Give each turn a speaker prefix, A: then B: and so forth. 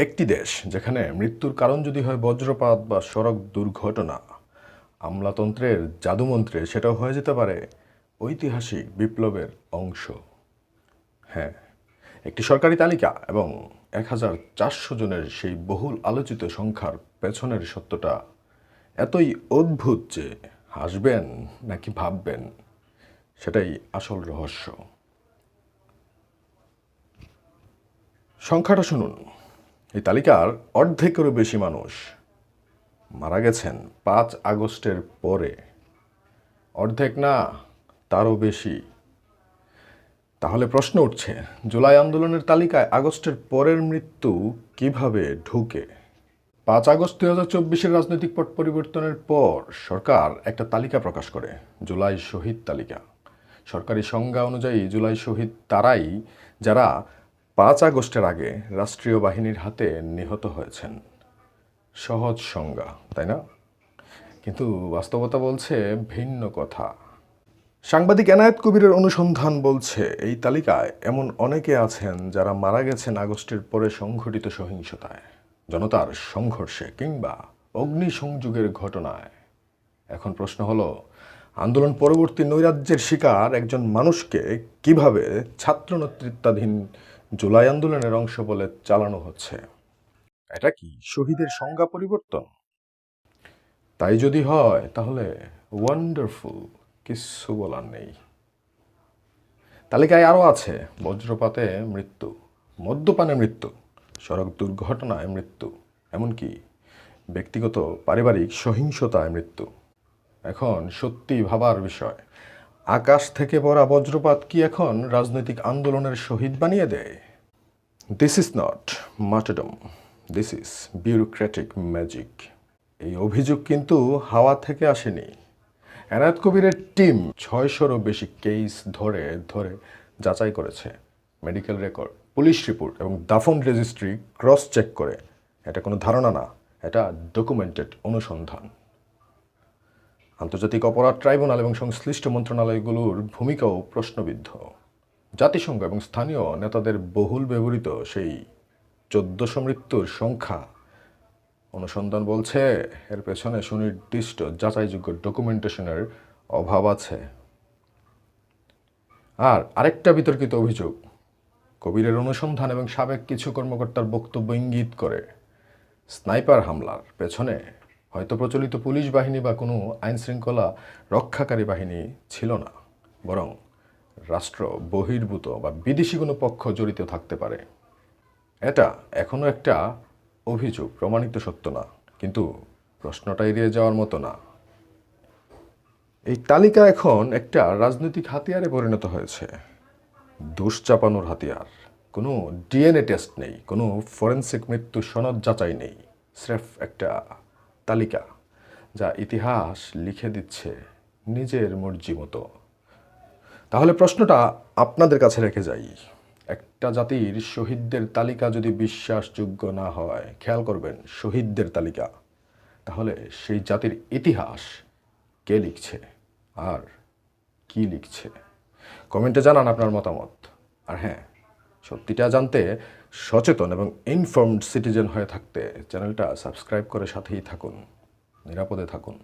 A: একটি দেশ যেখানে মৃত্যুর কারণ যদি হয় বজ্রপাত বা সড়ক দুর্ঘটনা, আমলাতন্ত্রের জাদুমন্ত্রে সেটাও হয়ে যেতে পারে ঐতিহাসিক বিপ্লবের অংশ। হ্যাঁ, একটি সরকারি তালিকা এবং 1400 জনের সেই বহুল আলোচিত সংখ্যার পেছনের সত্যটা এতই অদ্ভুত যে হাসবেন নাকি ভাববেন সেটাই আসল রহস্য। সংখ্যাটা শুনুন। এই তালিকার অর্ধেকেরও বেশি মানুষ মারা গেছেন 5 আগস্টের পরে। অর্ধেক না, তারও বেশি। তাহলে প্রশ্ন উঠছে, জুলাই আন্দোলনের তালিকায় আগস্টের পরের মৃত্যু কিভাবে ঢুকে? 5 আগস্ট 2024-এর রাজনৈতিক পট পরিবর্তনের পর সরকার একটা তালিকা প্রকাশ করে, জুলাই শহীদ তালিকা। সরকারি সংজ্ঞা অনুযায়ী জুলাই শহীদ তারাই যারা 5 আগস্টের আগে রাষ্ট্রীয় বাহিনীর হাতে নিহত হয়েছেন। সহজ সংজ্ঞা, তাই না? কিন্তু বাস্তবতা বলছে ভিন্ন কথা। সাংবাদিক এনায়েত কবিরের অনুসন্ধান বলছে এই তালিকায় এমন অনেকে আছেন যারা মারা গেছেন আগস্টের পরে সংঘটিত সহিংসতায়, জনতার সংঘর্ষে কিংবা অগ্নিসংযোগের ঘটনায়। এখন প্রশ্ন হলো, আন্দোলন পরবর্তী নৈরাজ্যের শিকার একজন মানুষকে কিভাবে ছাত্র নেতৃত্বাধীন জুলাই আন্দোলনের অংশ বলে চালানো হচ্ছে? এটা কি শহীদের সংজ্ঞা পরিবর্তন? তাই যদি হয় তাহলে ওয়ান্ডারফুল, কিচ্ছু বলার নেই। তালিকায় আরও আছে বজ্রপাতে মৃত্যু, মদ্যপানে মৃত্যু, সড়ক দুর্ঘটনায় মৃত্যু, এমনকি ব্যক্তিগত পারিবারিক সহিংসতায় মৃত্যু। এখন সত্যি ভাবার বিষয়, আকাশ থেকে পড়া বজ্রপাত কি এখন রাজনৈতিক আন্দোলনের শহীদ বানিয়ে দেয়? This is not martyrdom, this is bureaucratic magic. এই অভিযোগ কিন্তু হাওয়া থেকে আসেনি। এনায়েত কবিরের টিম 600-রও বেশি কেস ধরে ধরে যাচাই করেছে, মেডিকেল রেকর্ড, পুলিশ রিপোর্ট এবং দাফন রেজিস্ট্রি ক্রস চেক করে। এটা কোনো ধারণা না, এটা ডকুমেন্টেড অনুসন্ধান। আন্তর্জাতিক অপরাধ ট্রাইব্যুনাল এবং সংশ্লিষ্ট মন্ত্রণালয়গুলোর ভূমিকাও প্রশ্নবিদ্ধ। জাতিসংঘ এবং স্থানীয় নেতাদের বহুল ব্যবহৃত সেই 1400 মৃত্যুর সংখ্যা অনুসন্ধান বলছে এর পেছনে সুনির্দিষ্ট যাচাইযোগ্য ডকুমেন্টেশনের অভাব আছে। আর আরেকটা বিতর্কিত অভিযোগ, কবিরের অনুসন্ধান এবং সাবেক কিছু কর্মকর্তার বক্তব্য ইঙ্গিত করে স্নাইপার হামলার পেছনে হয়তো প্রচলিত পুলিশ বাহিনী বা কোনো আইনশৃঙ্খলা রক্ষাকারী বাহিনী ছিল না, বরং রাষ্ট্র বহির্ভূত বা বিদেশি কোনো পক্ষ জড়িত থাকতে পারে। এটা এখনও একটা অভিযোগ, প্রমাণিত সত্য না, কিন্তু প্রশ্নটা এড়িয়ে যাওয়ার মতো না। এই তালিকা এখন একটা রাজনৈতিক হাতিয়ারে পরিণত হয়েছে, দোষ চাপানোর হাতিয়ার। কোনো ডিএনএ টেস্ট নেই, কোনো ফরেনসিক মৃত্যু সনদ যাচাই নেই, স্রেফ একটা তালিকা যা ইতিহাস লিখে দিচ্ছে নিজের মর্জি মতো। তাহলে প্রশ্নটা আপনাদের কাছে রেখে যাই, একটা জাতির শহীদদের তালিকা যদি বিশ্বাসযোগ্য না হয়, খেয়াল করবেন শহীদদের তালিকা, তাহলে সেই জাতির ইতিহাস কে লিখছে আর কি লিখছে? কমেন্টে জানান আপনার মতামত। আর হ্যাঁ, সত্যিটা জানতে সচেতন এবং ইনফর্মড সিটিজেন হয়ে থাকতে চ্যানেলটা সাবস্ক্রাইব করে সাথেই থাকুন, নিরাপদে থাকুন।